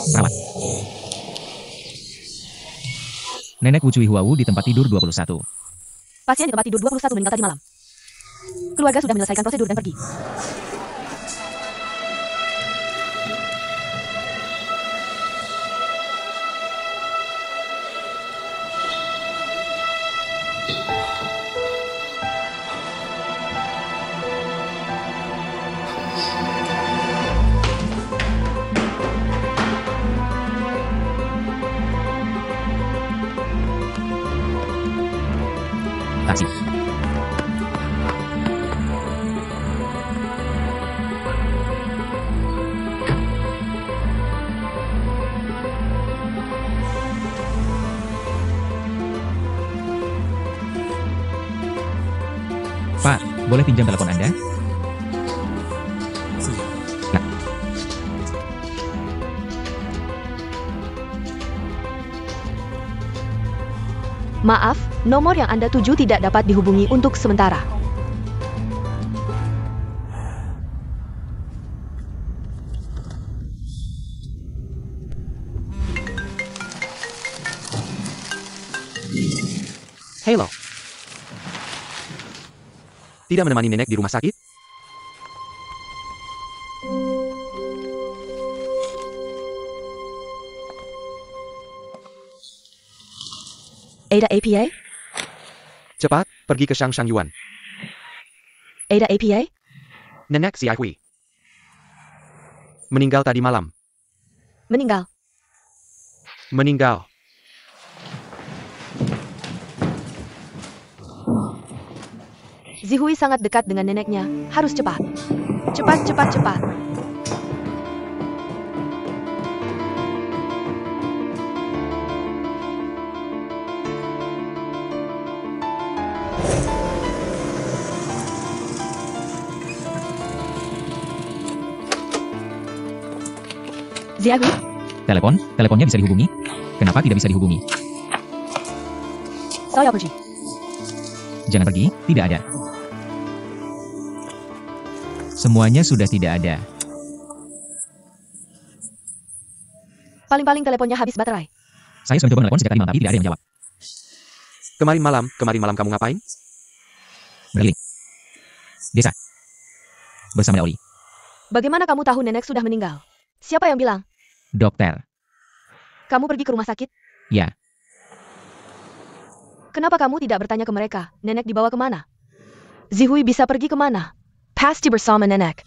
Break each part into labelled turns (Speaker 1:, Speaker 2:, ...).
Speaker 1: Perawat. Nenek Wu Cui Huawu di tempat tidur 21.
Speaker 2: Pasien di tempat tidur 21 meninggal tadi malam. Keluarga sudah menyelesaikan prosedur dan pergi.
Speaker 1: Taksi. Pak, boleh pinjam telepon Anda? Nah,
Speaker 2: Maaf, nomor yang Anda tuju tidak dapat dihubungi untuk sementara.
Speaker 3: Halo. Tidak menemani nenek di rumah sakit?
Speaker 2: Ada APA?
Speaker 3: Cepat, pergi ke Shang Yuan.
Speaker 2: Ada APA?
Speaker 3: Nenek si Aihui meninggal tadi malam.
Speaker 2: Meninggal.
Speaker 3: Meninggal.
Speaker 2: Zihui sangat dekat dengan neneknya. Harus cepat. Cepat, cepat, cepat. Zihui?
Speaker 1: teleponnya bisa dihubungi? Kenapa tidak bisa dihubungi?
Speaker 2: Saya pergi.
Speaker 1: Jangan pergi, tidak ada. Semuanya sudah tidak ada.
Speaker 2: Paling-paling teleponnya habis baterai.
Speaker 1: Saya sudah mencoba menelepon sejak tadi malam, tapi tidak ada yang menjawab.
Speaker 3: Kemarin malam kamu ngapain?
Speaker 1: Berkeliling. Desa. Bersama Daoli.
Speaker 2: Bagaimana kamu tahu nenek sudah meninggal? Siapa yang bilang?
Speaker 1: Dokter.
Speaker 2: Kamu pergi ke rumah sakit?
Speaker 1: Ya.
Speaker 2: Kenapa kamu tidak bertanya ke mereka? Nenek dibawa kemana? Zihui bisa pergi kemana? Pasti bersama nenek.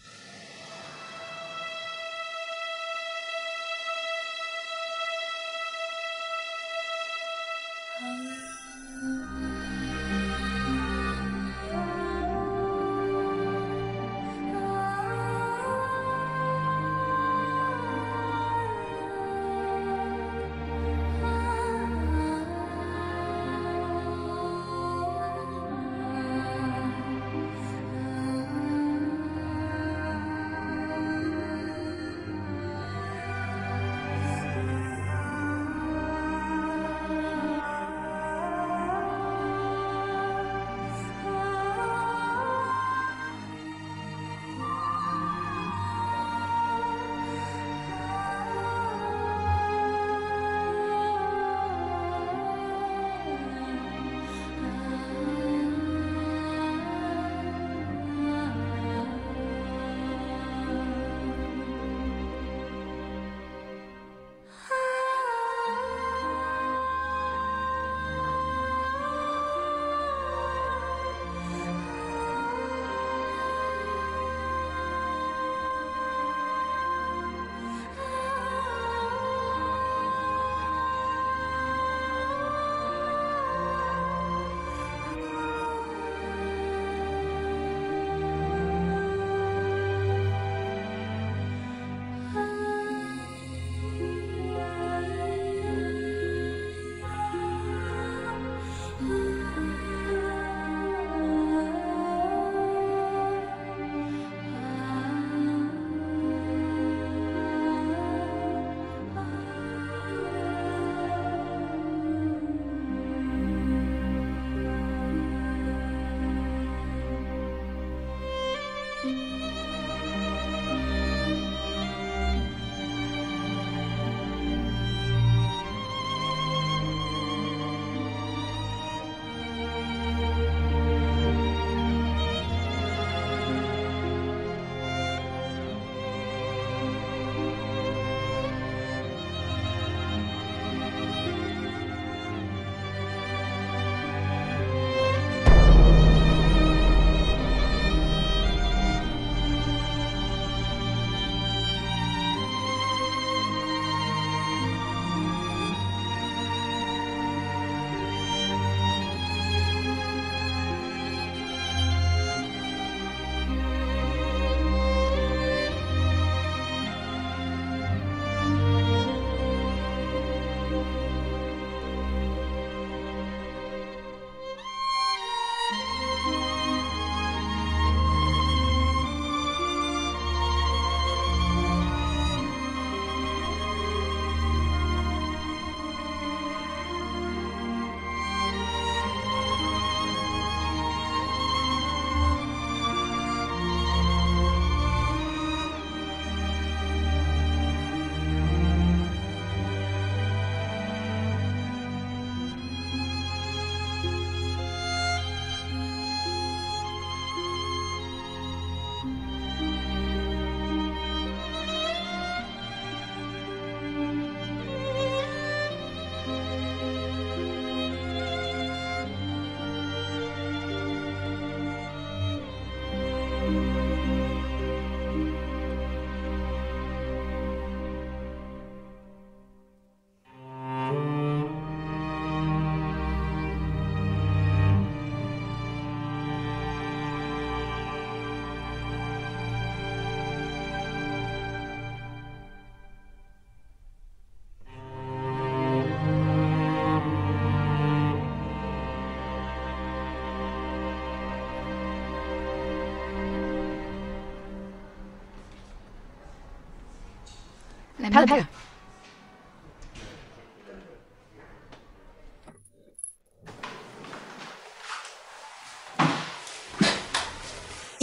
Speaker 2: Helen.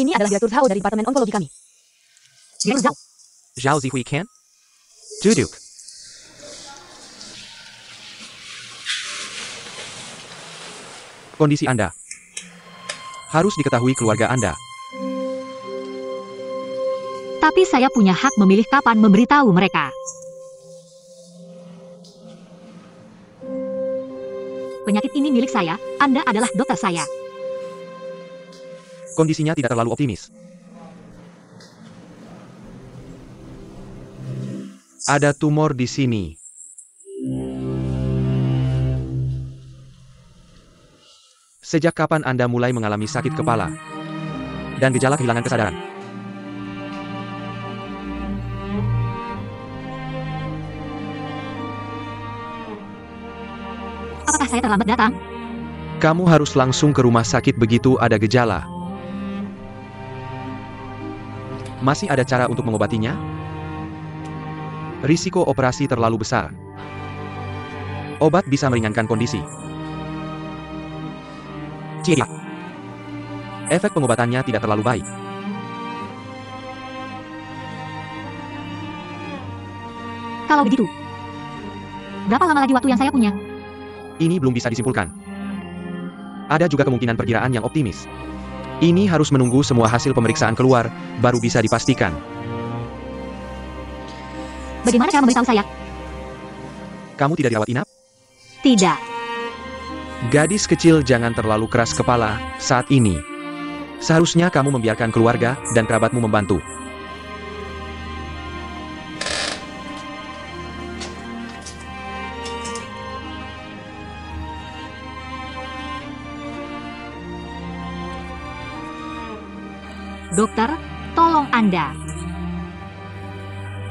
Speaker 2: Ini adalah Direktur Zhao dari Departemen Onkologi kami. Direktur Zhao.
Speaker 3: Zhao Zihui kan? Duduk. Kondisi Anda harus diketahui keluarga Anda.
Speaker 4: Tapi saya punya hak memilih kapan memberitahu mereka. Penyakit ini milik saya, Anda adalah dokter saya.
Speaker 3: Kondisinya tidak terlalu optimis. Ada tumor di sini. Sejak kapan Anda mulai mengalami sakit kepala dan gejala kehilangan kesadaran?
Speaker 4: Apakah saya terlambat datang?
Speaker 3: Kamu harus langsung ke rumah sakit begitu ada gejala. Masih ada cara untuk mengobatinya? Risiko operasi terlalu besar. Obat bisa meringankan kondisi. Ciri. Efek pengobatannya tidak terlalu baik.
Speaker 4: Kalau begitu, berapa lama lagi waktu yang saya punya?
Speaker 3: Ini belum bisa disimpulkan. Ada juga kemungkinan perkiraan yang optimis. Ini harus menunggu semua hasil pemeriksaan keluar, baru bisa dipastikan.
Speaker 4: Bagaimana cara memberitahu saya?
Speaker 3: Kamu tidak dirawat inap?
Speaker 4: Tidak.
Speaker 3: Gadis kecil, jangan terlalu keras kepala saat ini. Seharusnya kamu membiarkan keluarga dan kerabatmu membantu.
Speaker 4: Dokter, tolong Anda.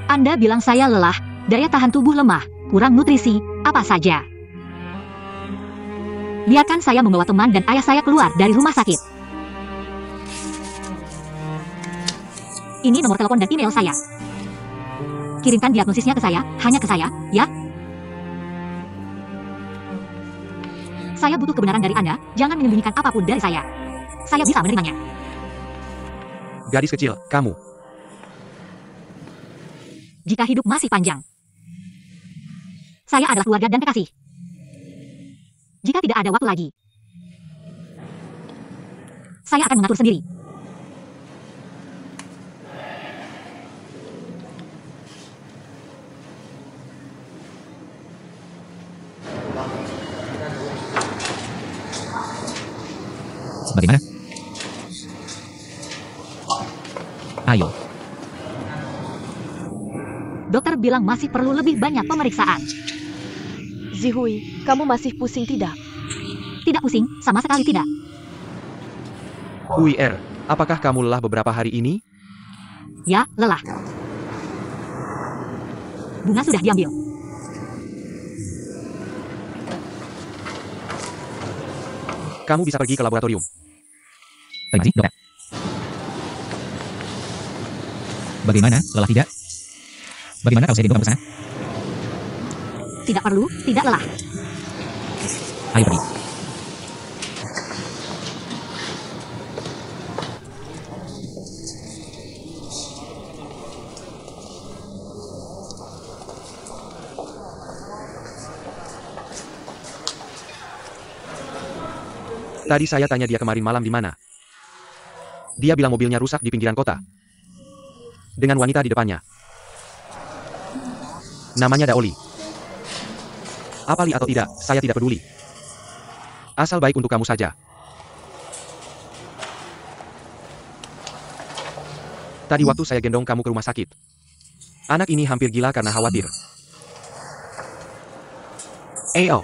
Speaker 4: Anda bilang saya lelah, daya tahan tubuh lemah, kurang nutrisi, apa saja. Biarkan saya membawa teman dan ayah saya keluar dari rumah sakit. Ini nomor telepon dan email saya. Kirimkan diagnosisnya ke saya, hanya ke saya, ya. Saya butuh kebenaran dari Anda, jangan menyembunyikan apapun dari saya. Saya bisa menerimanya.
Speaker 3: Gadis kecil, kamu.
Speaker 4: Jika hidup masih panjang, saya adalah keluarga dan kekasih. Jika tidak ada waktu lagi, saya akan mengatur sendiri.
Speaker 1: Bagaimana? Ayo.
Speaker 4: Dokter bilang masih perlu lebih banyak pemeriksaan.
Speaker 2: Zihui, kamu masih pusing tidak?
Speaker 4: Tidak pusing, sama sekali tidak.
Speaker 3: Hui apakah kamu lelah beberapa hari ini?
Speaker 4: Ya, lelah. Bunga sudah diambil.
Speaker 3: Kamu bisa pergi ke laboratorium.
Speaker 1: Terima kasih, dokter. Bagaimana, lelah tidak? Bagaimana kalau saya gendong kamu ke sana?
Speaker 4: Tidak perlu, tidak lelah.
Speaker 1: Ayo pergi.
Speaker 3: Tadi saya tanya dia kemarin malam di mana. Dia bilang mobilnya rusak di pinggiran kota. Dengan wanita di depannya. Namanya Daoli. Apa Li atau tidak, saya tidak peduli. Asal baik untuk kamu saja. Tadi waktu saya gendong kamu ke rumah sakit. Anak ini hampir gila karena khawatir. Ayo.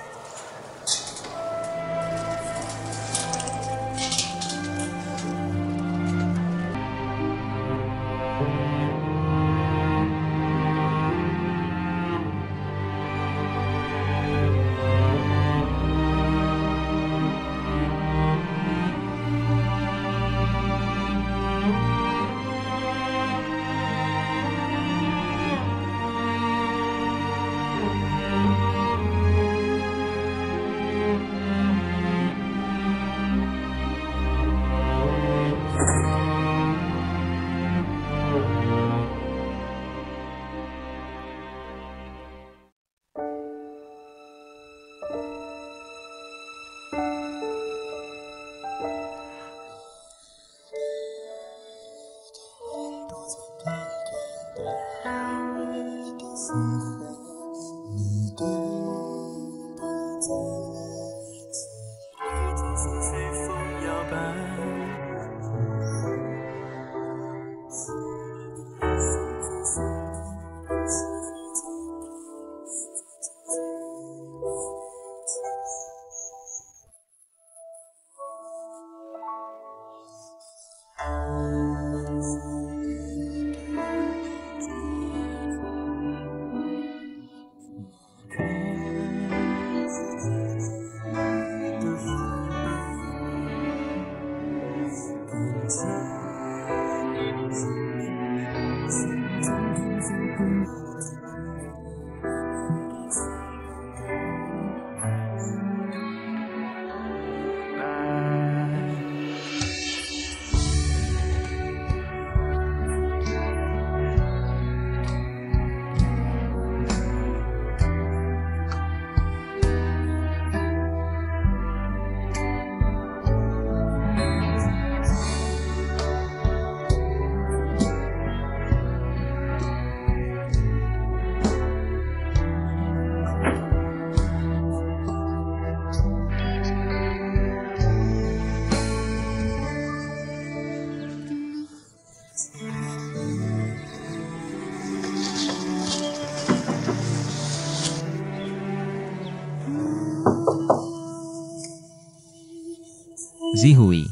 Speaker 1: Zihui.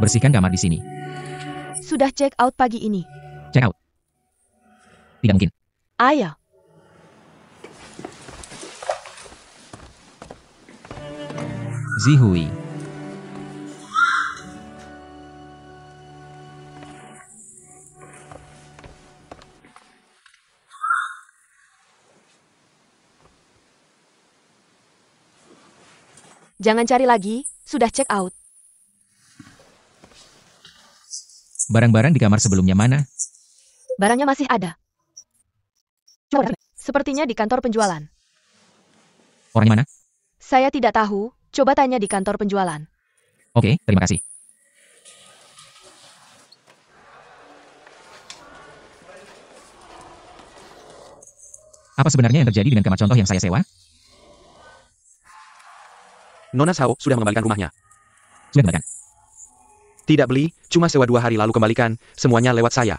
Speaker 1: Bersihkan kamar di sini.
Speaker 2: Sudah check out pagi ini.
Speaker 1: Check out. Tidak mungkin.
Speaker 2: Ayah,
Speaker 1: Zihui.
Speaker 2: jangan cari lagi. Sudah check out.
Speaker 1: Barang-barang di kamar sebelumnya mana?
Speaker 2: Barangnya masih ada. Sepertinya di kantor penjualan.
Speaker 1: Orangnya mana?
Speaker 2: Saya tidak tahu. Coba tanya di kantor penjualan.
Speaker 1: Oke, terima kasih. Apa sebenarnya yang terjadi dengan kamar contoh yang saya sewa?
Speaker 3: Nona Sao sudah mengembalikan rumahnya.
Speaker 1: Sudah kembalikan.
Speaker 3: Tidak beli, cuma sewa 2 hari lalu kembalikan, semuanya lewat saya.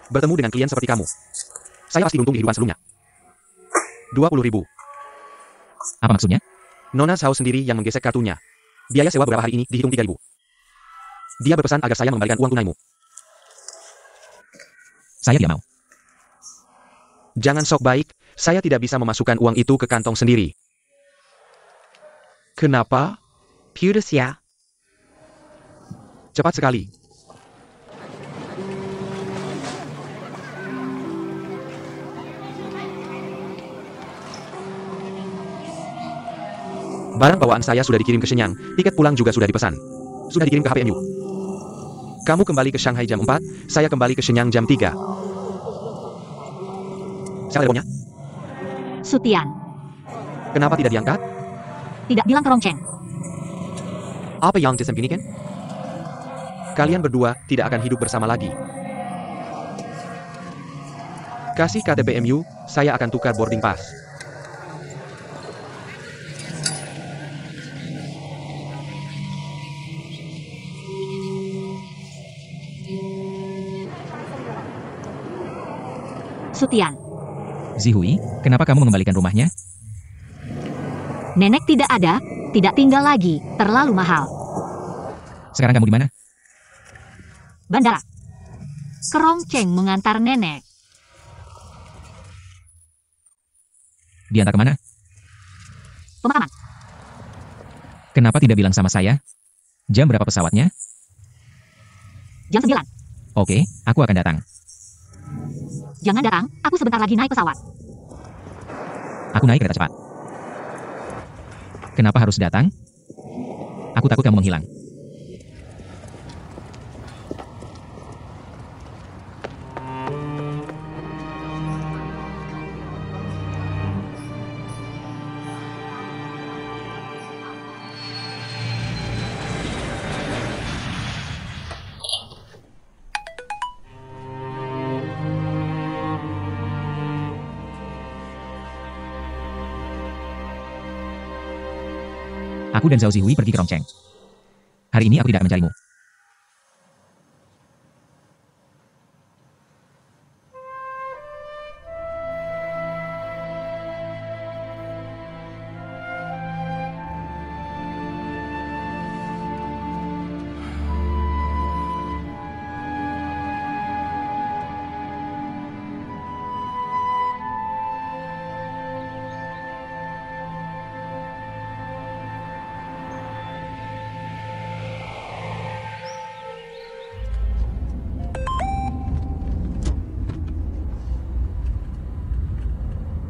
Speaker 3: Bertemu dengan klien seperti kamu. Saya pasti untung di kehidupan sebelumnya. 20.000.
Speaker 1: Apa maksudnya?
Speaker 3: Nona Sao sendiri yang menggesek kartunya. Biaya sewa beberapa hari ini dihitung 3.000. Dia berpesan agar saya mengembalikan uang tunaimu.
Speaker 1: Saya tidak mau.
Speaker 3: Jangan sok baik, saya tidak bisa memasukkan uang itu ke kantong sendiri. Kenapa? Putus ya. Cepat sekali. Barang bawaan saya sudah dikirim ke Shenyang, tiket pulang juga sudah dipesan. Sudah dikirim ke HPMU. Kamu kembali ke Shanghai jam 4, saya kembali ke Shenyang jam 3. Saya teleponnya.
Speaker 4: Sutian.
Speaker 3: Kenapa tidak diangkat?
Speaker 4: Tidak bilang ke Rongcheng.
Speaker 3: Apa yang disembunyikan? Kalian berdua tidak akan hidup bersama lagi. Kasih KTP MU, saya akan tukar boarding pass.
Speaker 4: Sutian.
Speaker 1: Zihui, kenapa kamu mengembalikan rumahnya?
Speaker 4: Nenek tidak ada, tidak tinggal lagi, terlalu mahal.
Speaker 1: Sekarang kamu di mana?
Speaker 4: Bandara. Ke Rongcheng mengantar nenek.
Speaker 1: Diantar kemana?
Speaker 4: Pemakaman.
Speaker 1: Kenapa tidak bilang sama saya? Jam berapa pesawatnya?
Speaker 4: Jam 9.
Speaker 1: Oke, aku akan datang.
Speaker 4: Jangan datang, aku sebentar lagi naik pesawat.
Speaker 1: Aku naik kereta cepat. Kenapa harus datang? Aku takut kamu menghilang. Aku dan Zhao Zihui pergi ke Rongcheng. Hari ini aku tidak mencarimu.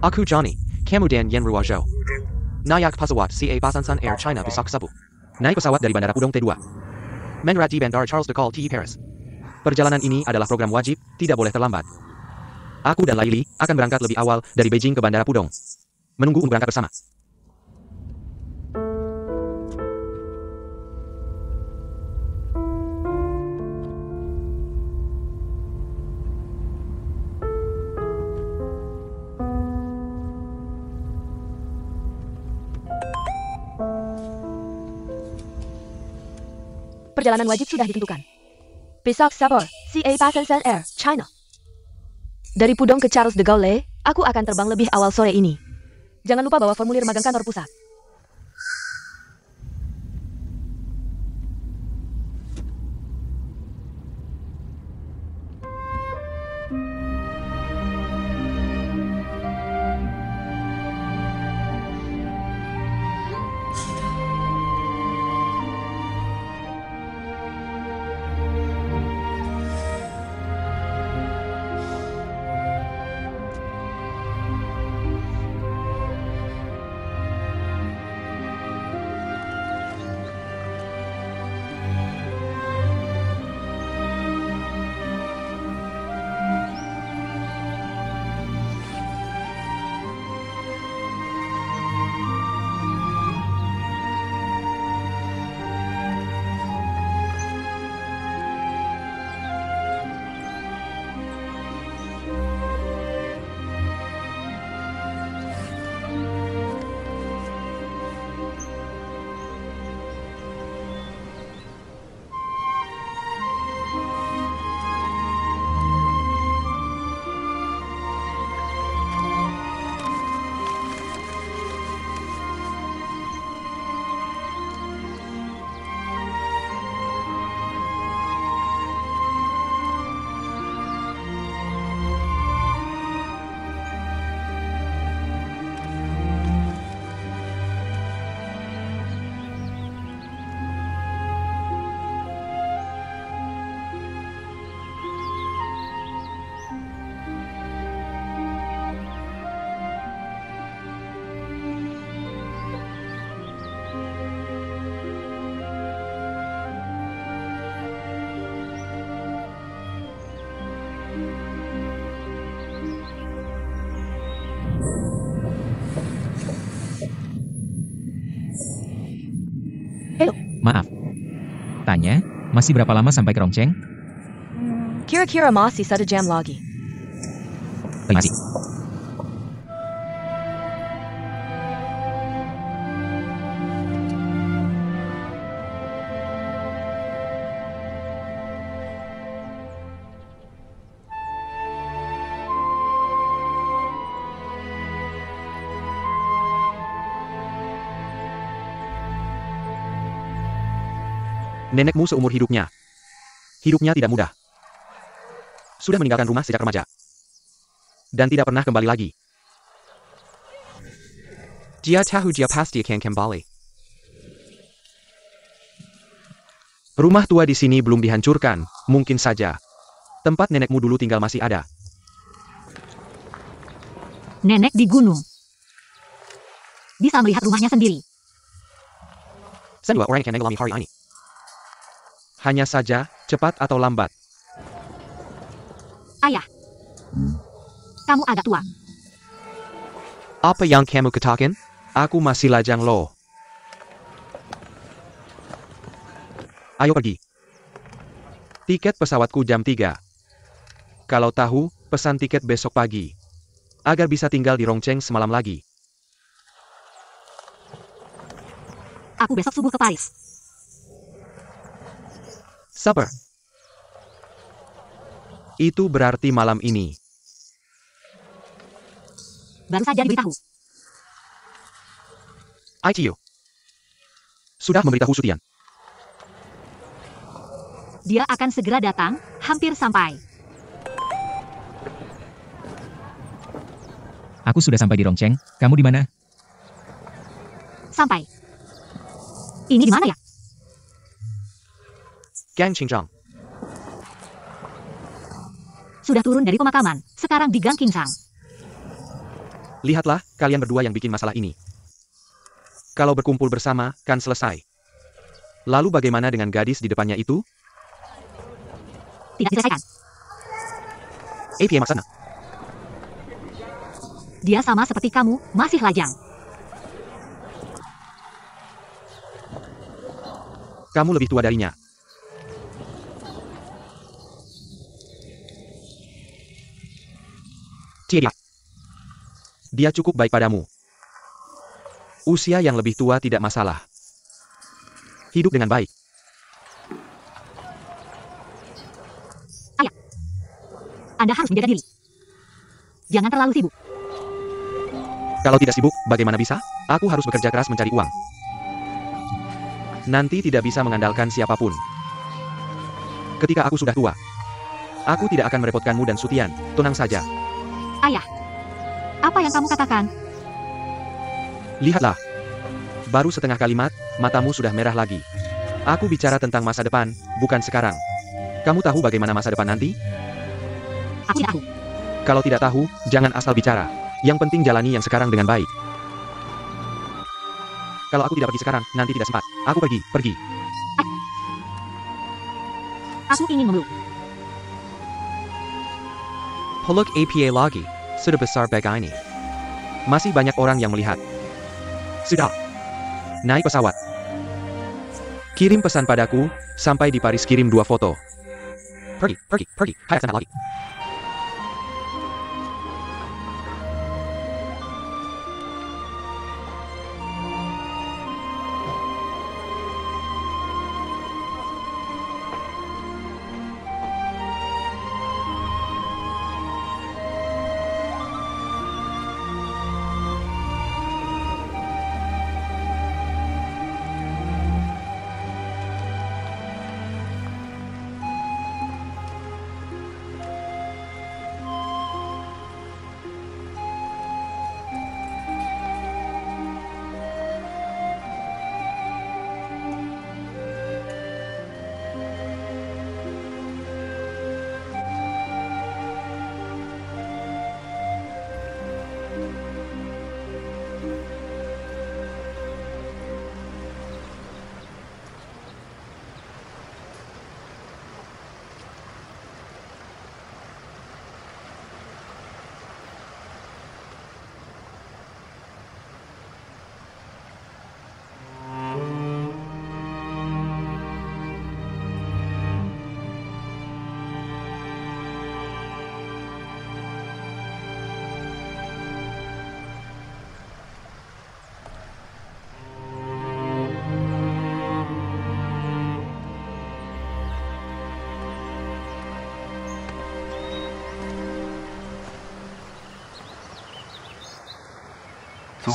Speaker 3: Aku Johnny, kemudian Yen Ruozhou. Nayak pesawat CA Pasansan Air China besok Sabtu. Naik pesawat dari Bandara Pudong T2. Mendarat di Bandara Charles de Gaulle TE Paris. Perjalanan ini adalah program wajib, tidak boleh terlambat. Aku dan Laili akan berangkat lebih awal dari Beijing ke Bandara Pudong. Menunggu untuk berangkat bersama.
Speaker 2: Perjalanan wajib sudah ditentukan. Besok Sabor, CA Pasansan Air, China. Dari Pudong ke Charles de Gaulle, aku akan terbang lebih awal sore ini. Jangan lupa bawa formulir magang kantor pusat.
Speaker 1: Maaf. Tanya, masih berapa lama sampai ke Rongcheng?
Speaker 2: Kira-kira masih 1 jam lagi.
Speaker 1: Terima kasih.
Speaker 3: Nenekmu seumur hidupnya. Hidupnya tidak mudah. Sudah meninggalkan rumah sejak remaja. Dan tidak pernah kembali lagi. Dia tahu dia pasti akan kembali. Rumah tua di sini belum dihancurkan, mungkin saja. Tempat nenekmu dulu tinggal masih ada.
Speaker 4: Nenek di gunung. Bisa melihat rumahnya sendiri.
Speaker 3: Saya dua orang yang akan mengalami hari ini. Hanya saja, cepat atau lambat.
Speaker 4: Ayah. Kamu agak tua.
Speaker 3: Apa yang kamu katakan? Aku masih lajang loh. Ayo pergi. Tiket pesawatku jam 3. Kalau tahu, pesan tiket besok pagi. Agar bisa tinggal di Rongcheng semalam lagi.
Speaker 4: Aku besok subuh ke Paris.
Speaker 3: Sabar. Itu berarti malam ini.
Speaker 4: Baru saja diberitahu.
Speaker 3: ITU. Sudah memberitahu Sutian.
Speaker 4: Dia akan segera datang, hampir sampai.
Speaker 1: Aku sudah sampai di Rongcheng. Kamu di mana?
Speaker 4: Sampai. Ini di mana ya?
Speaker 3: Gang Qingzhang.
Speaker 4: Sudah turun dari pemakaman, sekarang di Gang Qingsang.
Speaker 3: Lihatlah, kalian berdua yang bikin masalah ini. Kalau berkumpul bersama, kan selesai. Lalu bagaimana dengan gadis di depannya itu?
Speaker 4: Tidak diselesaikan.
Speaker 3: APA maksana.
Speaker 4: Dia sama seperti kamu, masih lajang.
Speaker 3: Kamu lebih tua darinya. Dia. Dia cukup baik padamu. Usia yang lebih tua tidak masalah. Hidup dengan baik.
Speaker 4: Ayah. Anda harus menjaga diri. Jangan terlalu sibuk.
Speaker 3: Kalau tidak sibuk, bagaimana bisa? Aku harus bekerja keras mencari uang. Nanti tidak bisa mengandalkan siapapun. Ketika aku sudah tua, aku tidak akan merepotkanmu dan Sutian. Tenang saja.
Speaker 4: Ayah, apa yang kamu katakan?
Speaker 3: Lihatlah. Baru setengah kalimat, matamu sudah merah lagi. Aku bicara tentang masa depan, bukan sekarang. Kamu tahu bagaimana masa depan nanti?
Speaker 4: Aku tidak tahu.
Speaker 3: Kalau tidak tahu, jangan asal bicara. Yang penting jalani yang sekarang dengan baik. Kalau aku tidak pergi sekarang, nanti tidak sempat. Aku pergi.
Speaker 4: Aku ingin memeluk.
Speaker 3: Peluk APA lagi. Sudah besar begini. Masih banyak orang yang melihat. Sudah. Naik pesawat. Kirim pesan padaku, sampai di Paris kirim 2 foto. Pergi. Hai sana lagi.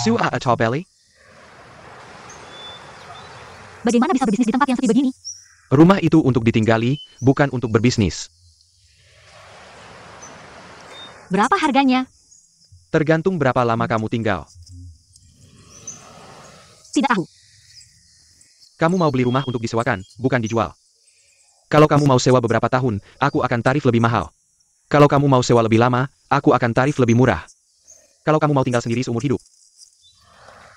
Speaker 3: Sua atau Belly?
Speaker 4: Bagaimana bisa berbisnis di tempat yang sepi begini?
Speaker 3: Rumah itu untuk ditinggali, bukan untuk berbisnis.
Speaker 4: Berapa harganya?
Speaker 3: Tergantung berapa lama kamu tinggal.
Speaker 4: Tidak tahu.
Speaker 3: Kamu mau beli rumah untuk disewakan, bukan dijual. Kalau kamu mau sewa beberapa tahun, aku akan tarif lebih mahal. Kalau kamu mau sewa lebih lama, aku akan tarif lebih murah. Kalau kamu mau tinggal sendiri seumur hidup,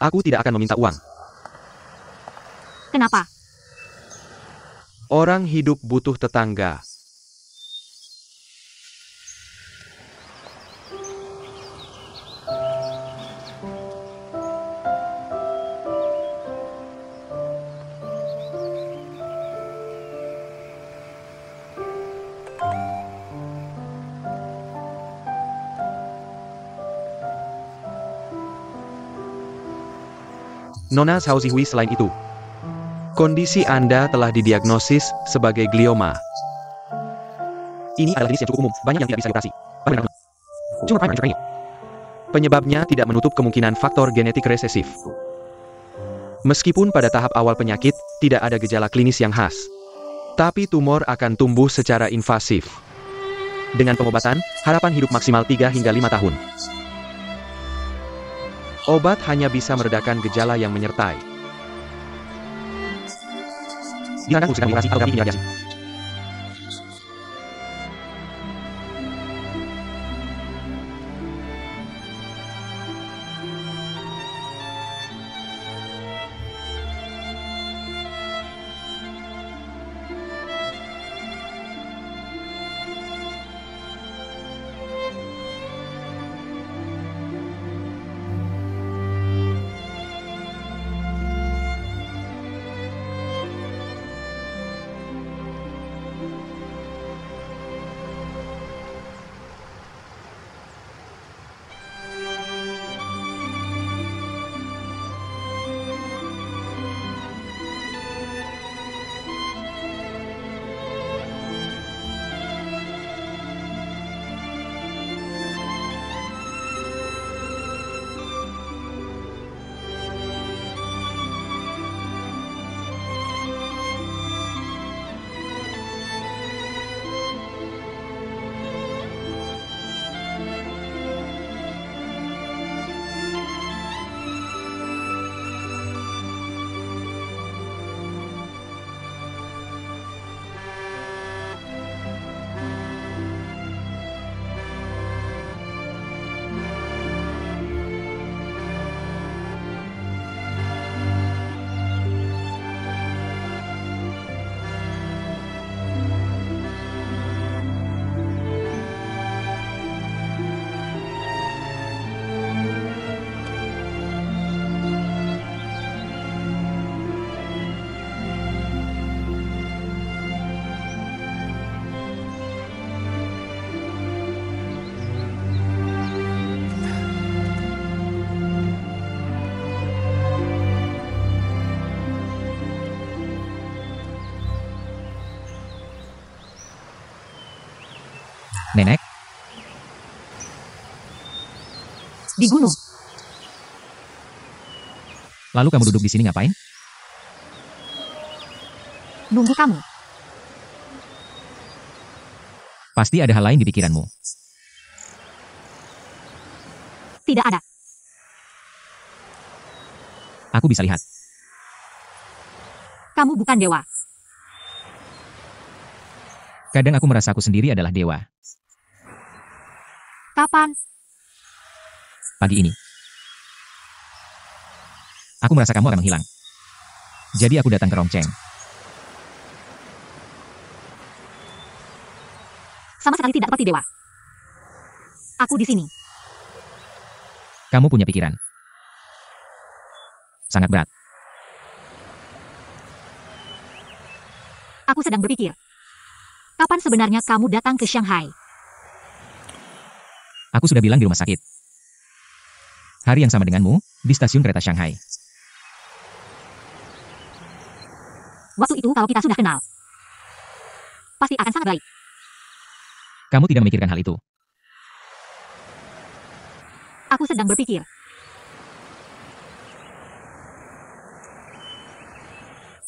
Speaker 3: aku tidak akan meminta uang.
Speaker 4: Kenapa?
Speaker 3: Orang hidup butuh tetangga. Nona Xiaozihui, selain itu, kondisi Anda telah didiagnosis sebagai glioma. Ini adalah jenis yang cukup umum, banyak yang tidak bisa dioperasi. Cuma primary intracranial. Penyebabnya tidak menutup kemungkinan faktor genetik resesif. Meskipun pada tahap awal penyakit, tidak ada gejala klinis yang khas. Tapi tumor akan tumbuh secara invasif. Dengan pengobatan, harapan hidup maksimal 3 hingga 5 tahun. Obat hanya bisa meredakan gejala yang menyertai. Disarankan usahakan operasi atau ganti radiasi.
Speaker 4: di gunung.
Speaker 1: Lalu kamu duduk di sini ngapain?
Speaker 4: Nunggu kamu.
Speaker 1: Pasti ada hal lain di pikiranmu.
Speaker 4: Tidak ada.
Speaker 1: Aku bisa lihat.
Speaker 4: Kamu bukan dewa.
Speaker 1: Kadang aku merasa aku sendiri adalah dewa.
Speaker 4: Kapan?
Speaker 1: Pagi ini. Aku merasa kamu akan menghilang. Jadi aku datang ke Rongcheng.
Speaker 4: Sama sekali tidak seperti dewa. Aku di sini.
Speaker 1: Kamu punya pikiran. Sangat berat.
Speaker 4: Aku sedang berpikir. Kapan sebenarnya kamu datang ke Shanghai?
Speaker 1: Aku sudah bilang di rumah sakit. Hari yang sama denganmu, di stasiun kereta Shanghai.
Speaker 4: Waktu itu kalau kita sudah kenal, pasti akan sangat baik.
Speaker 1: Kamu tidak memikirkan hal itu.
Speaker 4: Aku sedang berpikir.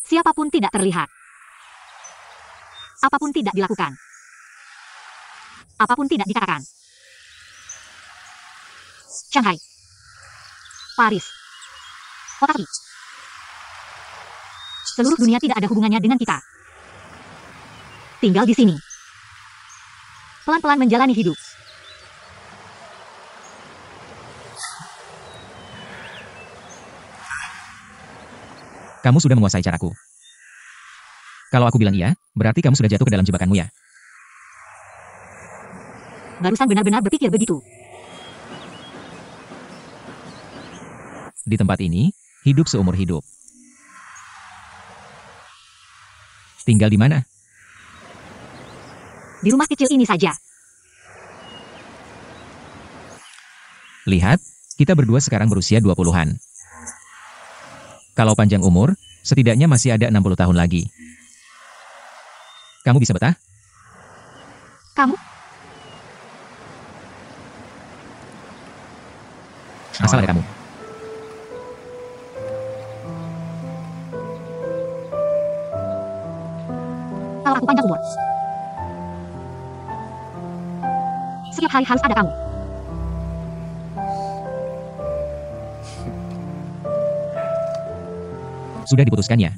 Speaker 4: Siapapun tidak terlihat. Apapun tidak dilakukan. Apapun tidak dikatakan. Shanghai. Paris. Otaki. Seluruh dunia tidak ada hubungannya dengan kita. Tinggal di sini. Pelan-pelan menjalani hidup.
Speaker 1: Kamu sudah menguasai caraku. Kalau aku bilang iya, berarti kamu sudah jatuh ke dalam jebakanmu ya.
Speaker 4: Barusan benar-benar berpikir begitu.
Speaker 1: Di tempat ini, hidup seumur hidup. Tinggal di mana?
Speaker 4: Di rumah kecil ini saja.
Speaker 1: Lihat, kita berdua sekarang berusia 20-an. Kalau panjang umur, setidaknya masih ada 60 tahun lagi. Kamu bisa betah?
Speaker 4: Kamu?
Speaker 1: Asal ada kamu.
Speaker 4: Kalau aku panjang umur, setiap hari harus ada kamu.
Speaker 1: Sudah diputuskan ya?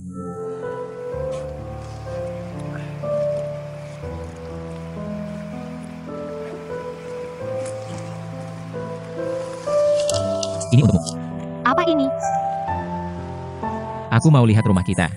Speaker 1: Ini untukmu.
Speaker 4: Apa ini?
Speaker 1: Aku mau lihat rumah kita.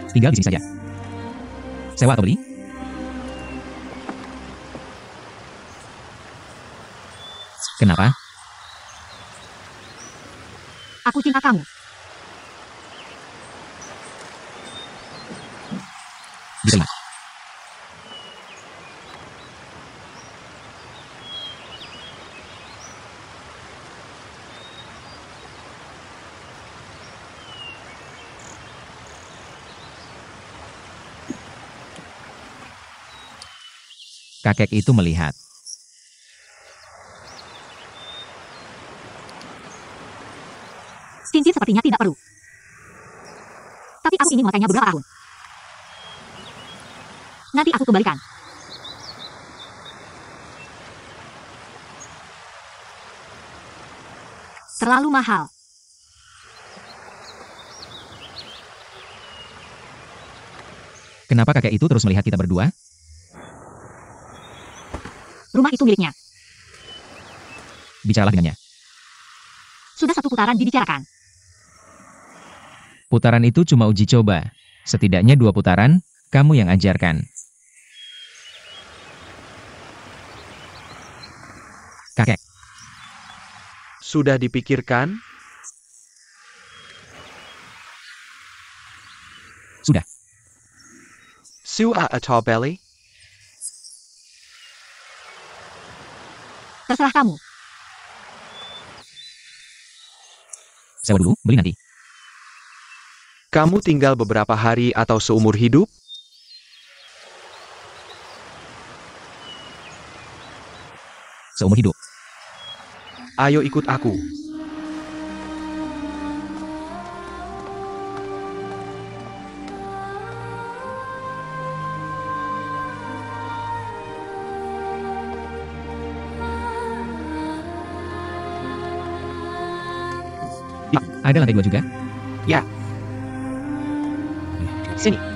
Speaker 1: Tinggal di sini saja. Sewa atau beli? Kenapa?
Speaker 4: Aku cinta kamu.
Speaker 1: Diterima. Kakek itu melihat.
Speaker 4: Cincin sepertinya tidak perlu. Tapi aku ingin memakainya beberapa tahun. Nanti aku kembalikan. Terlalu mahal.
Speaker 1: Kenapa kakek itu terus melihat kita berdua?
Speaker 4: Rumah itu miliknya.
Speaker 1: Bicaralah dengannya.
Speaker 4: Sudah 1 putaran dibicarakan.
Speaker 1: Putaran itu cuma uji coba. Setidaknya 2 putaran, kamu yang ajarkan. Kakek,
Speaker 3: Sudah dipikirkan?
Speaker 1: sudah.
Speaker 3: Sua atau Belly?
Speaker 4: Terserah kamu.
Speaker 1: Sewa dulu, beli nanti.
Speaker 3: Kamu tinggal beberapa hari atau seumur hidup?
Speaker 1: Seumur hidup.
Speaker 3: Ayo ikut aku.
Speaker 1: Ada lantai 2 juga?
Speaker 3: Ya. Sini.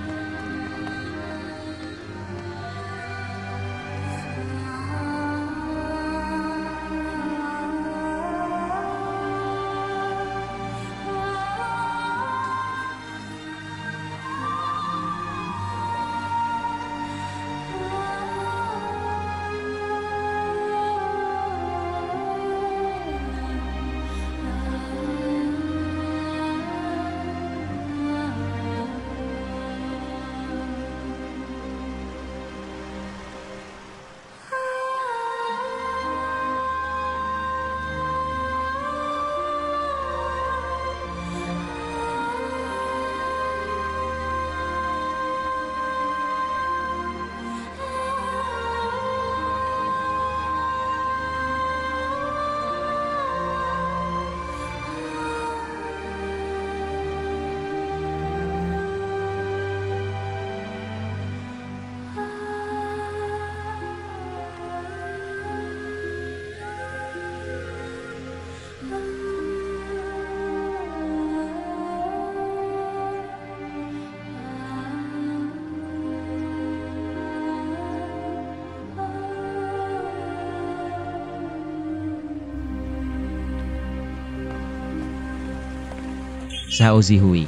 Speaker 1: Sao Zihui.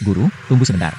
Speaker 1: Guru, tunggu sebentar.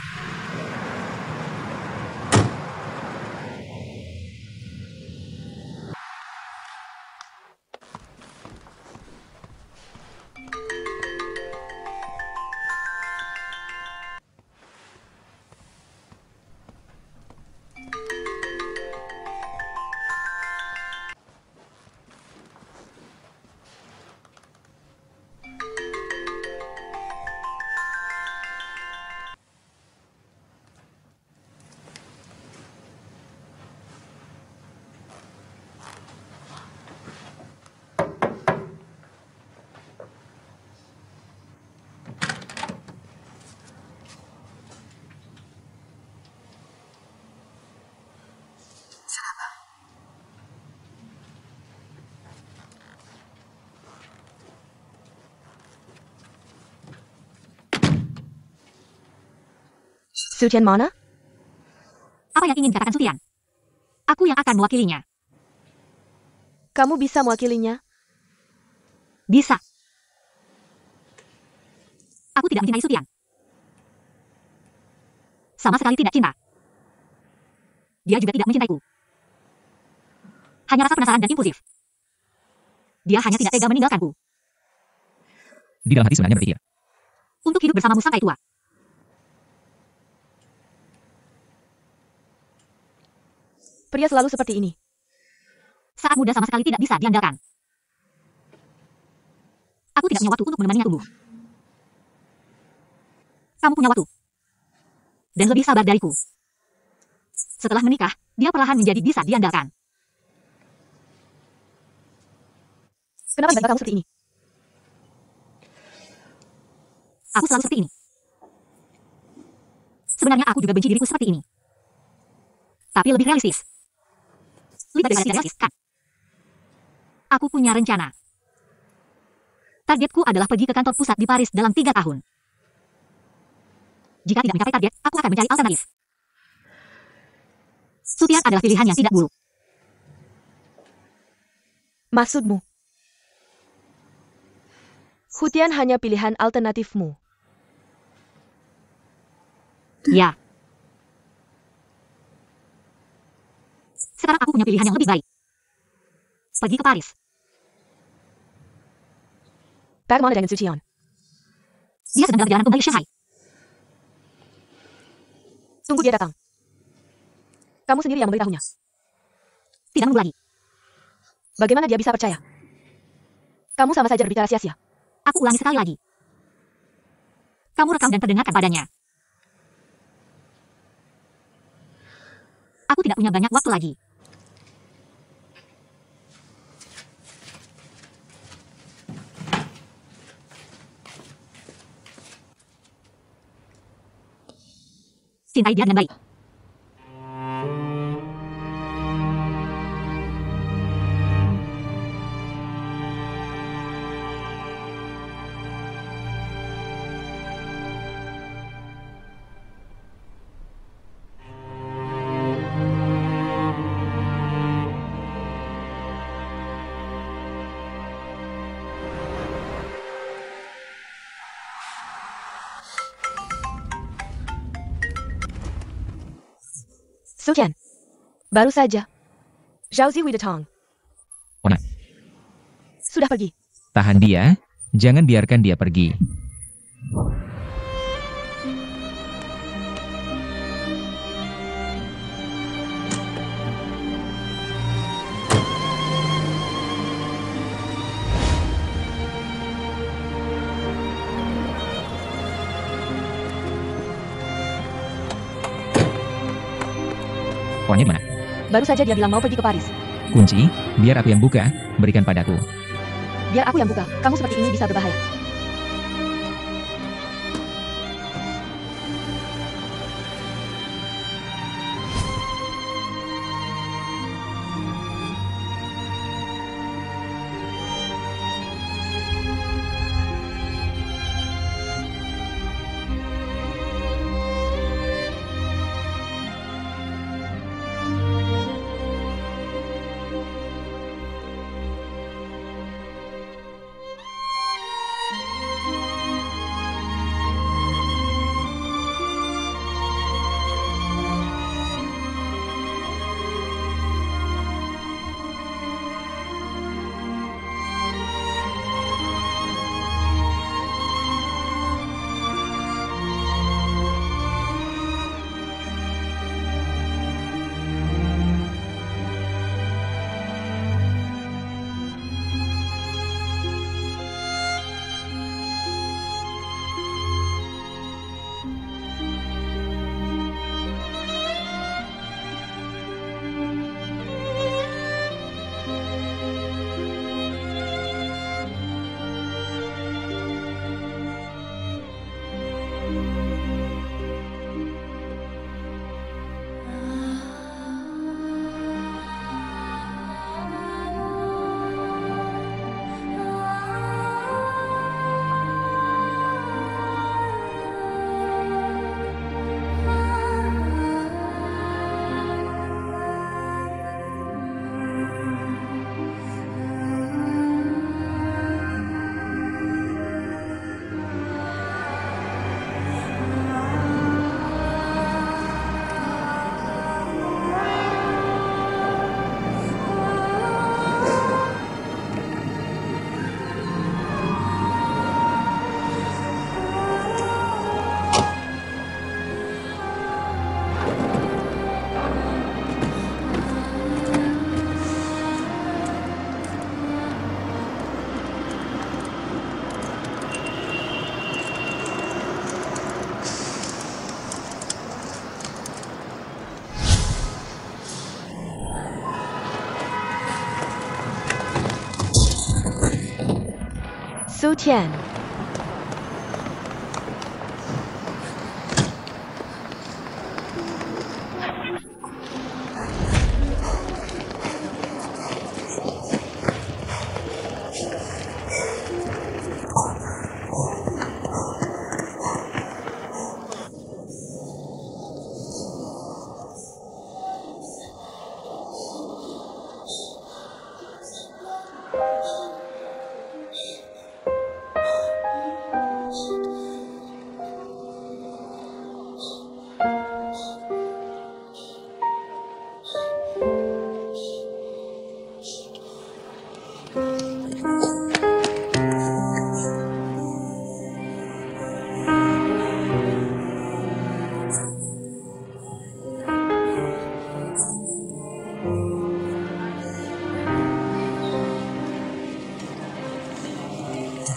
Speaker 2: Sutian mana?
Speaker 4: Apa yang ingin dikatakan Sutian? Aku yang akan mewakilinya.
Speaker 2: Kamu bisa mewakilinya?
Speaker 4: Bisa. Aku tidak mencintai Sutian. Sama sekali tidak cinta. Dia juga tidak mencintaiku. Hanya rasa penasaran dan impulsif. Dia hanya tidak tega meninggalkanku.
Speaker 1: Di dalam hati sebenarnya berpikir,
Speaker 4: Untuk hidup bersamamu sampai tua.
Speaker 2: Pria selalu seperti ini.
Speaker 4: Saat muda sama sekali tidak bisa diandalkan. Aku tidak punya waktu untuk menemaninya tumbuh. Kamu punya waktu. Dan lebih sabar dariku. Setelah menikah, dia perlahan menjadi bisa diandalkan.
Speaker 2: Kenapa tiba-tiba kamu seperti ini?
Speaker 4: Aku selalu seperti ini. Sebenarnya aku juga benci diriku seperti ini. Tapi lebih realistis. Lebih realistis, kan? Aku punya rencana. Targetku adalah pergi ke kantor pusat di Paris dalam 3 tahun. Jika tidak mencapai target, aku akan mencari alternatif. Sutian adalah pilihan yang tidak buruk.
Speaker 2: Maksudmu? Hutian hanya pilihan alternatifmu.
Speaker 4: Ya. Sekarang aku punya pilihan yang lebih baik. Pergi ke Paris.
Speaker 2: Bagaimana dengan Sutian?
Speaker 4: Dia sedang dalam perjalanan kembali Shanghai.
Speaker 2: Tunggu dia datang. Kamu sendiri yang memberitahunya.
Speaker 4: Tidak nunggu lagi.
Speaker 2: Bagaimana dia bisa percaya? Kamu sama saja berbicara sia-sia.
Speaker 4: Aku ulangi sekali lagi. Kamu rekam dan perdengarkan padanya. Aku tidak punya banyak waktu lagi. Cintai dia dengan baik.
Speaker 2: Sutian. Baru saja. Zhao Zihui datang.
Speaker 1: Ona,
Speaker 2: Sudah pergi.
Speaker 1: tahan dia, jangan biarkan dia pergi. Orangnya di mana?
Speaker 2: Baru saja dia bilang mau pergi ke Paris.
Speaker 1: Kunci, biar aku yang buka, berikan padaku.
Speaker 2: Biar aku yang buka. Kamu seperti ini bisa berbahaya. Su Tian.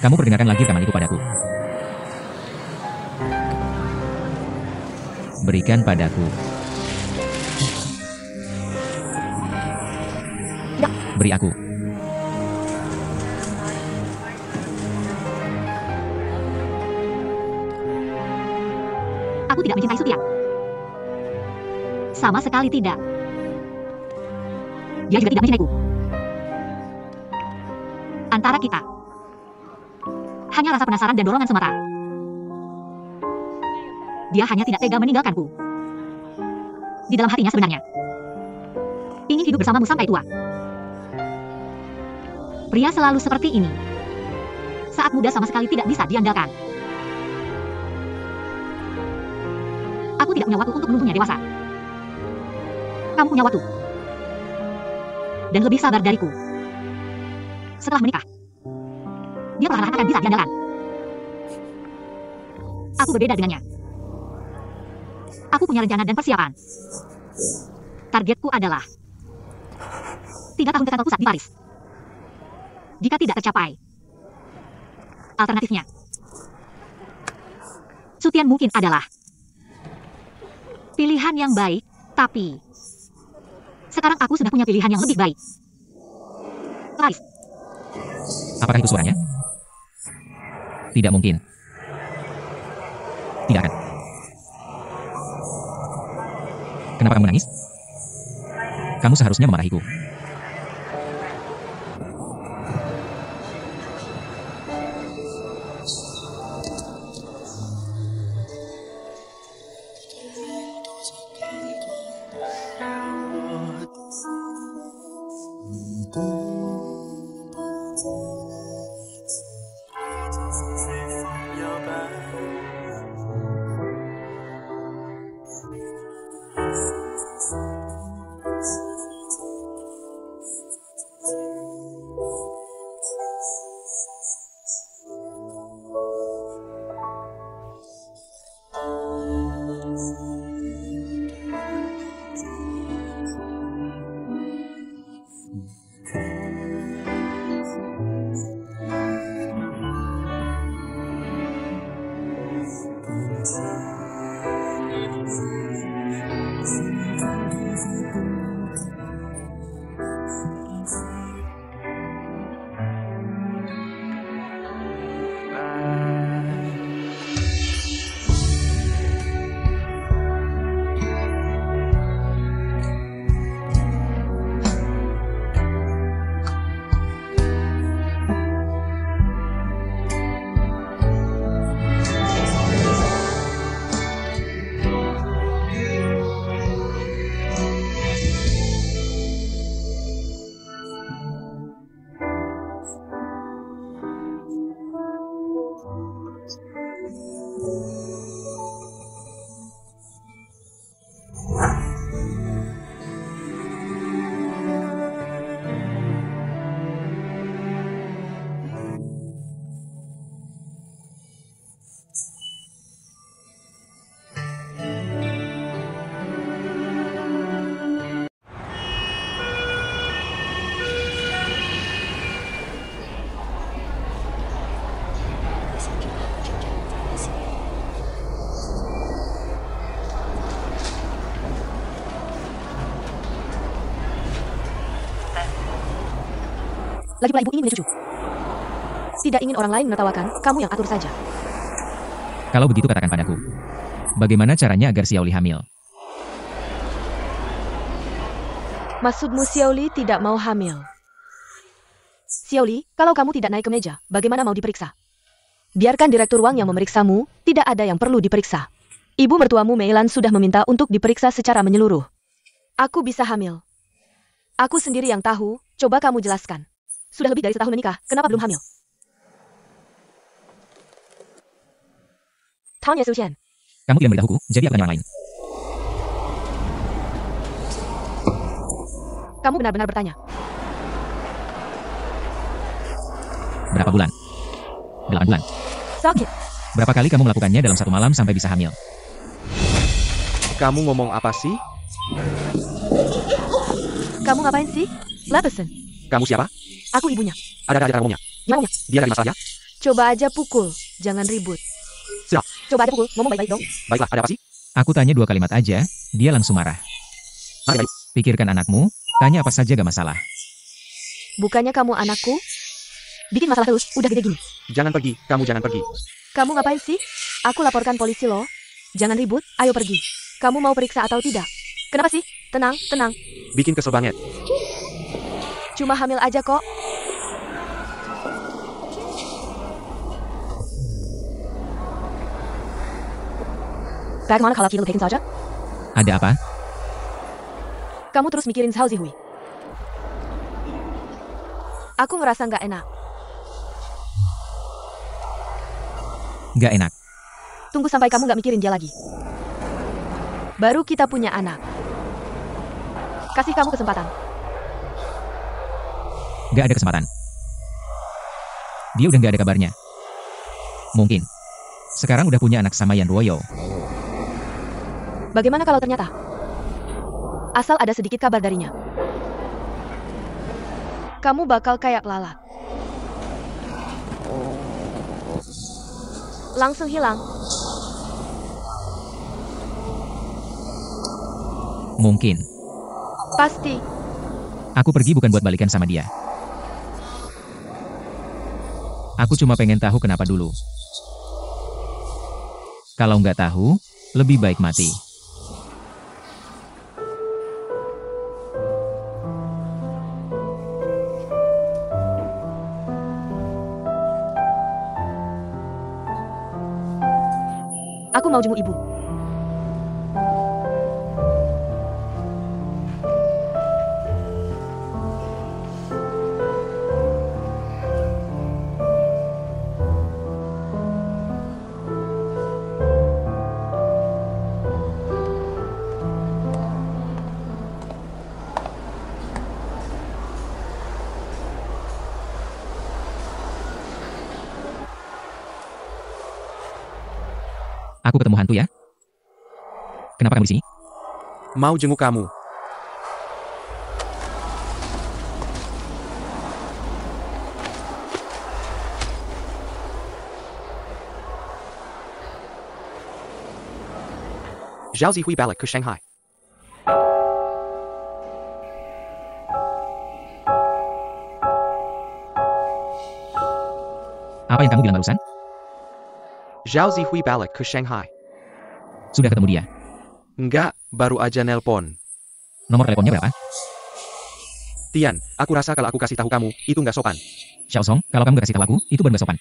Speaker 1: Kamu perdengarkan lagi rekaman itu padaku. Berikan padaku. Beri aku.
Speaker 4: Aku tidak mencintai Su Tian. Sama sekali tidak. Dia juga tidak mencintaiku. Antara kita hanya rasa penasaran dan dorongan semata. Dia hanya tidak tega meninggalkanku. Di dalam hatinya sebenarnya ingin hidup bersamamu sampai tua. Pria selalu seperti ini. Saat muda sama sekali tidak bisa diandalkan. Aku tidak punya waktu untuk menunggunya dewasa. Kamu punya waktu. Dan lebih sabar dariku. Setelah menikah, dia perlahan-lahan akan bisa diandalkan. Aku berbeda dengannya. Aku punya rencana dan persiapan. Targetku adalah 3 tahun ke kantor pusat di Paris. Jika tidak tercapai, alternatifnya Su Tian mungkin adalah pilihan yang baik, tapi sekarang aku sudah punya pilihan yang lebih baik. Paris.
Speaker 1: Apakah itu suaranya? Tidak mungkin. Tidak akan. Kenapa kamu menangis? Kamu seharusnya memarahiku.
Speaker 2: Lagi pula ibu ingin punya cucu. Tidak ingin orang lain menertawakan, kamu yang atur saja.
Speaker 1: Kalau begitu katakan padaku. Bagaimana caranya agar Xiaoli hamil?
Speaker 2: Maksudmu Xiaoli tidak mau hamil? Xiaoli, kalau kamu tidak naik ke meja, bagaimana mau diperiksa? Biarkan Direktur Wang yang memeriksamu, tidak ada yang perlu diperiksa. Ibu mertuamu Meilan sudah meminta untuk diperiksa secara menyeluruh. Aku bisa hamil. Aku sendiri yang tahu, coba kamu jelaskan. Sudah lebih dari setahun menikah, kenapa belum hamil? Tang Ye Suxian.
Speaker 1: Kamu tidak memberitahuku, jadi aku tanya orang lain.
Speaker 2: Kamu benar-benar bertanya.
Speaker 1: Berapa bulan? 8 bulan.
Speaker 2: Sakit.
Speaker 1: Berapa kali kamu melakukannya dalam satu malam sampai bisa hamil?
Speaker 3: Kamu ngomong apa sih?
Speaker 2: Kamu ngapain sih? Lepesan.
Speaker 3: Kamu siapa?
Speaker 2: Aku ibunya.
Speaker 3: Ada ngomongnya.
Speaker 2: Gimana?
Speaker 3: Dia dari masalahnya?
Speaker 2: Coba aja pukul, jangan ribut.
Speaker 3: Siap.
Speaker 2: Coba aja pukul, ngomong baik-baik dong.
Speaker 3: Baiklah, ada apa sih?
Speaker 1: Aku tanya 2 kalimat aja, dia langsung marah.
Speaker 3: Mari.
Speaker 1: Pikirkan anakmu, tanya apa saja gak masalah.
Speaker 2: Bukannya kamu anakku? Bikin masalah terus, udah gede gini.
Speaker 3: Jangan pergi, kamu jangan pergi.
Speaker 2: Kamu ngapain sih? Aku laporkan polisi loh. Jangan ribut, ayo pergi. Kamu mau periksa atau tidak? Kenapa sih? Tenang, tenang.
Speaker 3: Bikin kesel banget.
Speaker 2: Cuma hamil aja kok. Bagaimana kalau kita bikin saja?
Speaker 1: Ada apa?
Speaker 2: Kamu terus mikirin Zhao Zihui. Aku ngerasa nggak enak.
Speaker 1: Gak enak.
Speaker 2: Tunggu sampai kamu nggak mikirin dia lagi. Baru kita punya anak. Kasih kamu kesempatan.
Speaker 1: Gak ada kesempatan. Dia udah gak ada kabarnya. Mungkin. Sekarang udah punya anak sama Yan Ruoyo.
Speaker 2: Bagaimana kalau ternyata asal ada sedikit kabar darinya? Kamu bakal kayak lalat. Langsung hilang.
Speaker 1: Mungkin.
Speaker 2: Pasti.
Speaker 1: Aku pergi bukan buat balikan sama dia. Aku cuma pengen tahu kenapa dulu. Kalau nggak tahu, lebih baik mati.
Speaker 2: Aku mau jenguk ibu.
Speaker 1: Aku ketemu hantu ya? Kenapa kamu di sini?
Speaker 3: Mau jenguk kamu. Zhao Zihui balik ke Shanghai.
Speaker 1: Apa yang kamu bilang barusan?
Speaker 3: Zhao Zihui balik ke Shanghai.
Speaker 1: Sudah ketemu dia.
Speaker 3: Enggak, baru aja nelpon.
Speaker 1: Nomor teleponnya berapa?
Speaker 3: Tian, aku rasa kalau aku kasih tahu kamu, itu nggak sopan.
Speaker 1: Xiao Song, kalau kamu gak kasih tahu aku, itu baru gak sopan.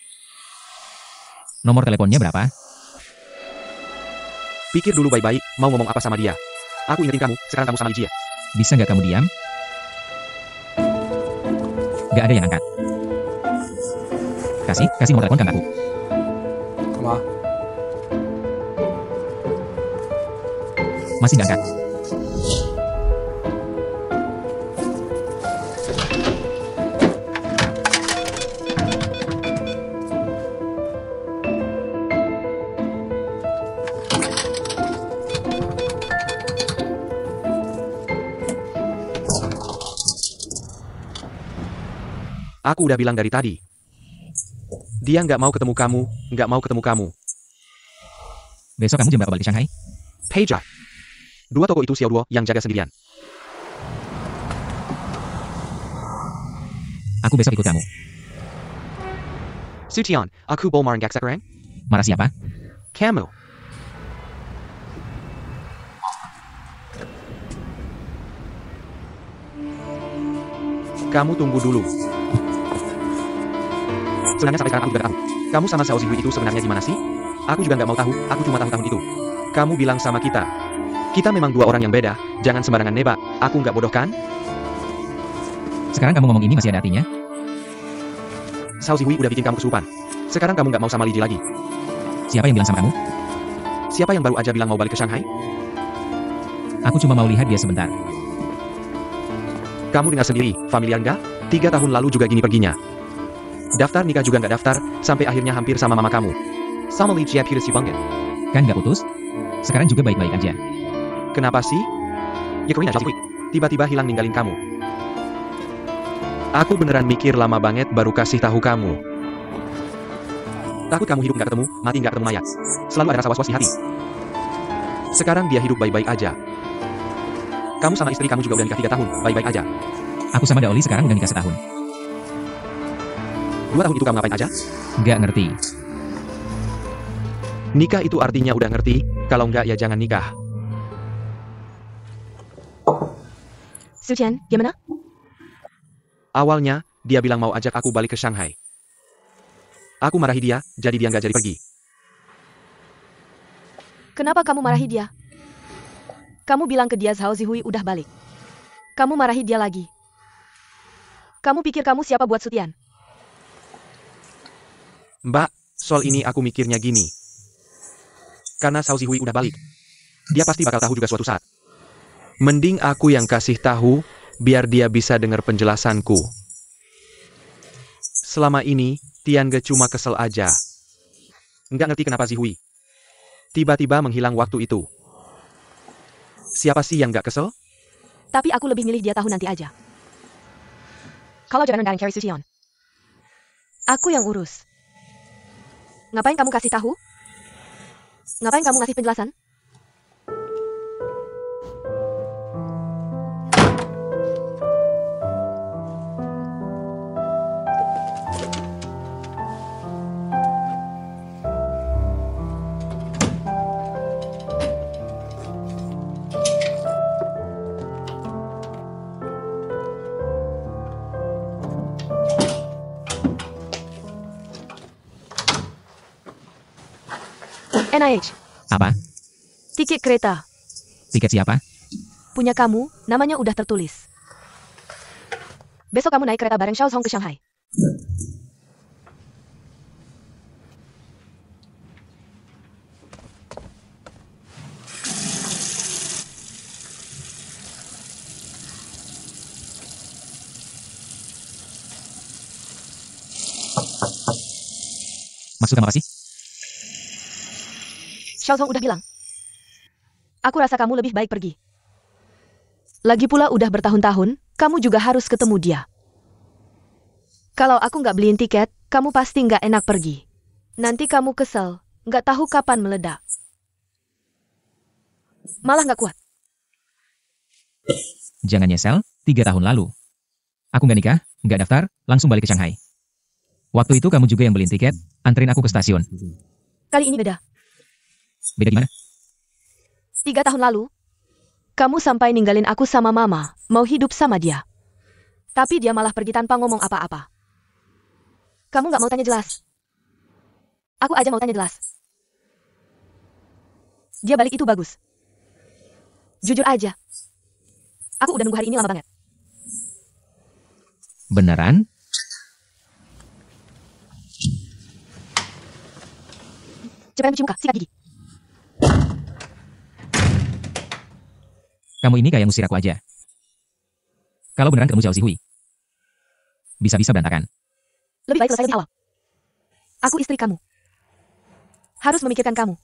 Speaker 1: Nomor teleponnya berapa?
Speaker 3: Pikir dulu baik-baik, mau ngomong apa sama dia. Aku ingetin kamu, sekarang kamu sama Lijia.
Speaker 1: Bisa gak kamu diam? Gak ada yang angkat. Kasih nomor telepon kamu aku. Masih gak angkat.
Speaker 3: Aku udah bilang dari tadi. Dia nggak mau ketemu kamu, nggak mau ketemu kamu.
Speaker 1: Besok kamu jam berapa balik ke Shanghai?
Speaker 3: Peijai. 2 toko itu Xiao Duo yang jaga sendirian.
Speaker 1: Aku besok ikut kamu.
Speaker 3: Sutian, aku boleh marah sekarang?
Speaker 1: Marah siapa?
Speaker 3: Kamu. Kamu tunggu dulu. Sebenarnya sampai sekarang aku juga gak tahu. Kamu sama Xiao Zihui itu sebenarnya gimana sih? Aku juga nggak mau tahu, aku cuma tahu tahun itu. Kamu bilang sama kita. Kita memang dua orang yang beda, jangan sembarangan nebak, aku nggak bodoh kan?
Speaker 1: Sekarang kamu ngomong ini masih ada artinya?
Speaker 3: Xiao Zihui udah bikin kamu kesurupan. Sekarang kamu nggak mau sama Li Ji lagi.
Speaker 1: Siapa yang bilang sama kamu?
Speaker 3: Siapa yang baru aja bilang mau balik ke Shanghai?
Speaker 1: Aku cuma mau lihat dia sebentar.
Speaker 3: Kamu dengar sendiri, familiar nggak? 3 tahun lalu juga gini perginya. Daftar nikah juga nggak daftar, sampai akhirnya hampir sama mama kamu. Sama Li Jia Pires Bangen.
Speaker 1: Kan nggak putus? Sekarang juga baik-baik aja.
Speaker 3: Kenapa sih? Ya Karina Xiao Zihui, tiba-tiba hilang ninggalin kamu. Aku beneran mikir lama banget baru kasih tahu kamu. Takut kamu hidup nggak ketemu, mati nggak ketemu mayat. Selalu ada rasa was-was di hati. Sekarang dia hidup baik-baik aja. Kamu sama istri kamu juga udah nikah 3 tahun, baik-baik aja.
Speaker 1: Aku sama Daoli sekarang udah nikah setahun.
Speaker 3: 2 tahun itu kamu ngapain aja?
Speaker 1: Nggak ngerti.
Speaker 3: Nikah itu artinya udah ngerti, kalau nggak ya jangan nikah.
Speaker 2: Sutian, gimana?
Speaker 3: Awalnya, dia bilang mau ajak aku balik ke Shanghai. Aku marahi dia, jadi dia nggak jadi pergi.
Speaker 2: Kenapa kamu marahi dia? Kamu bilang ke dia Xiao Zihui udah balik. Kamu marahi dia lagi. Kamu pikir kamu siapa buat Sutian?
Speaker 3: Mbak, soal ini aku mikirnya gini. Karena Xiao Zihui udah balik. Dia pasti bakal tahu juga suatu saat. Mending aku yang kasih tahu, biar dia bisa dengar penjelasanku. Selama ini, Tian Ge cuma kesel aja. Nggak ngerti kenapa Zihui tiba-tiba menghilang waktu itu. Siapa sih yang nggak kesel?
Speaker 2: Tapi aku lebih milih dia tahu nanti aja. Kalau jangan carry Sutian. Aku yang urus. Ngapain kamu kasih tahu? Ngapain kamu ngasih penjelasan? NIH.
Speaker 1: Apa?
Speaker 2: Tiket kereta.
Speaker 1: Tiket siapa?
Speaker 2: Punya kamu, namanya udah tertulis. Besok kamu naik kereta bareng Xiao Song ke Shanghai.
Speaker 1: Maksud kamu apa sih?
Speaker 2: Xiao Song udah bilang. Aku rasa kamu lebih baik pergi. Lagi pula udah bertahun-tahun, kamu juga harus ketemu dia. Kalau aku nggak beliin tiket, kamu pasti nggak enak pergi. Nanti kamu kesel, nggak tahu kapan meledak. Malah nggak kuat.
Speaker 1: Jangan nyesel, 3 tahun lalu. Aku nggak nikah, nggak daftar, langsung balik ke Shanghai. Waktu itu kamu juga yang beliin tiket, anterin aku ke stasiun.
Speaker 2: Kali ini beda.
Speaker 1: Beda gimana?
Speaker 2: 3 tahun lalu, kamu sampai ninggalin aku sama mama, mau hidup sama dia. Tapi dia malah pergi tanpa ngomong apa-apa. Kamu nggak mau tanya jelas. Aku aja mau tanya jelas. Dia balik itu bagus. Jujur aja. Aku udah nunggu hari ini lama banget.
Speaker 1: Beneran?
Speaker 2: Cepetan cuci muka, sikat gigi.
Speaker 1: Kamu ini kayak ngusir aku aja. Kalau beneran ketemu Xiao Zihui, bisa-bisa berantakan.
Speaker 2: Lebih baik selesai lebih awal. Aku istri kamu. Harus memikirkan kamu.